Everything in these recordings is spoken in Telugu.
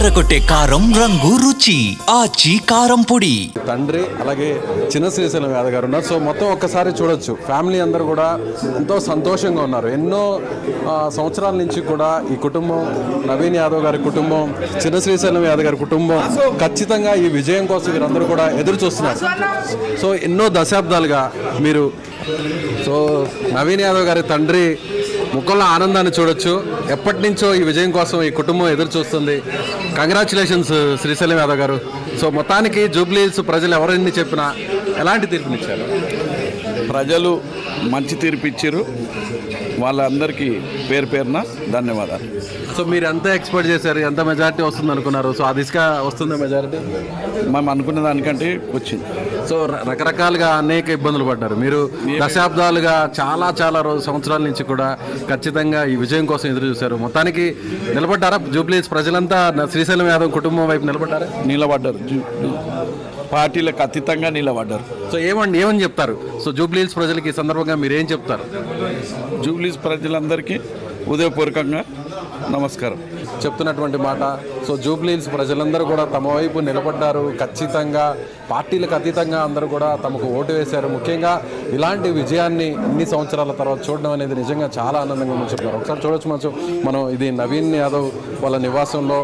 అదరగొట్టే కారం రంగు రుచి ఆచి కారం పొడి. తండ్రి అలాగే చిన్న శ్రీశైలం యాదవ్ గారు ఉన్నారు. సో మొత్తం ఒక్కసారి చూడొచ్చు, ఫ్యామిలీ అందరూ కూడా ఎంతో సంతోషంగా ఉన్నారు. ఎన్నో సంవత్సరాల నుంచి కూడా ఈ కుటుంబం, నవీన్ యాదవ్ గారి కుటుంబం, చిన్న శ్రీశైలం యాదవ్ గారి కుటుంబం ఖచ్చితంగా ఈ విజయం కోసం వీరందరూ కూడా ఎదురు చూస్తున్నారు. సో ఎన్నో దశాబ్దాలుగా మీరు నవీన్ యాదవ్ గారి తండ్రి ముఖంలో ఆనందాన్ని చూడొచ్చు. ఎప్పటి నుంచో ఈ విజయం కోసం ఈ కుటుంబం ఎదురు చూస్తుంది. కంగ్రాచులేషన్స్ శ్రీశైలం యాదవ్ గారు. సో మొత్తానికి జూబ్లీ హిల్స్ ప్రజలు ఎవరైనా చెప్పినా ఎలాంటి తీర్పునిచ్చారు? ప్రజలు మంచి తీర్పు ఇచ్చారు. వాళ్ళందరికీ పేరు పేరున ధన్యవాదాలు. సో మీరు ఎంత ఎక్స్పెక్ట్ చేశారు? ఎంత మెజారిటీ వస్తుంది అనుకున్నారు? సో ఆ దిశగా వస్తుందా మెజారిటీ? మేము అనుకున్న దానికంటే వచ్చింది. సో రకరకాలుగా అనేక ఇబ్బందులు పడ్డారు మీరు. దశాబ్దాలుగా చాలా సంవత్సరాల నుంచి కూడా ఖచ్చితంగా ఈ విజయం కోసం ఎదురు చూశారు. మొత్తానికి నిలబడ్డారా? జూబ్లీ హిల్స్ ప్రజలంతా శ్రీశైలం యాదవ్ కుటుంబం వైపు నిలబడ్డారా? నిలబడ్డారు. పార్టీలకు అతీతంగా నిలబడ్డారు. సో ఏమని చెప్తారు? సో జూబ్లీ హిల్స్ ప్రజలకి ఈ సందర్భంగా మీరు ఏం చెప్తారు? జూబ్లీ హిల్స్ ప్రజలందరికీ ఉదయపూర్వకంగా నమస్కారం చెప్తున్నటువంటి మాట. సో జూబ్లీ హిల్స్ ప్రజలందరూ కూడా తమ వైపు నిలబడ్డారు. ఖచ్చితంగా పార్టీలకు అతీతంగా అందరూ కూడా తమకు ఓటు వేశారు. ముఖ్యంగా ఇలాంటి విజయాన్ని ఇన్ని సంవత్సరాల తర్వాత చూడడం అనేది నిజంగా చాలా ఆనందంగా ఉందని చెప్తున్నారు. ఒకసారి చూడొచ్చు మనం ఇది నవీన్ యాదవ్ వాళ్ళ నివాసంలో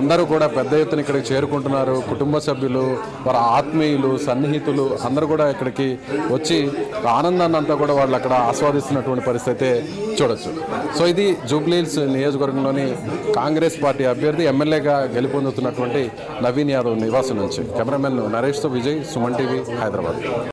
అందరూ కూడా పెద్ద ఎత్తున ఇక్కడికి చేరుకుంటున్నారు. కుటుంబ సభ్యులు, వారి ఆత్మీయులు, సన్నిహితులు అందరూ కూడా ఇక్కడికి వచ్చి ఆనందాన్ని అంతా కూడా వాళ్ళు అక్కడ ఆస్వాదిస్తున్నటువంటి పరిస్థితి చూడొచ్చు. సో ఇది జూబ్లీ హిల్స్ నియోజకవర్గంలోని కాంగ్రెస్ పార్టీ అభ్యర్థి ఎమ్మెల్యేగా గెలుపొందుతున్నటువంటి నవీన్ యాదవ్ నివాసం నుంచి కెమెరామెన్ నరేష్తో విజయ్, సుమన్ టీవీ, హైదరాబాద్.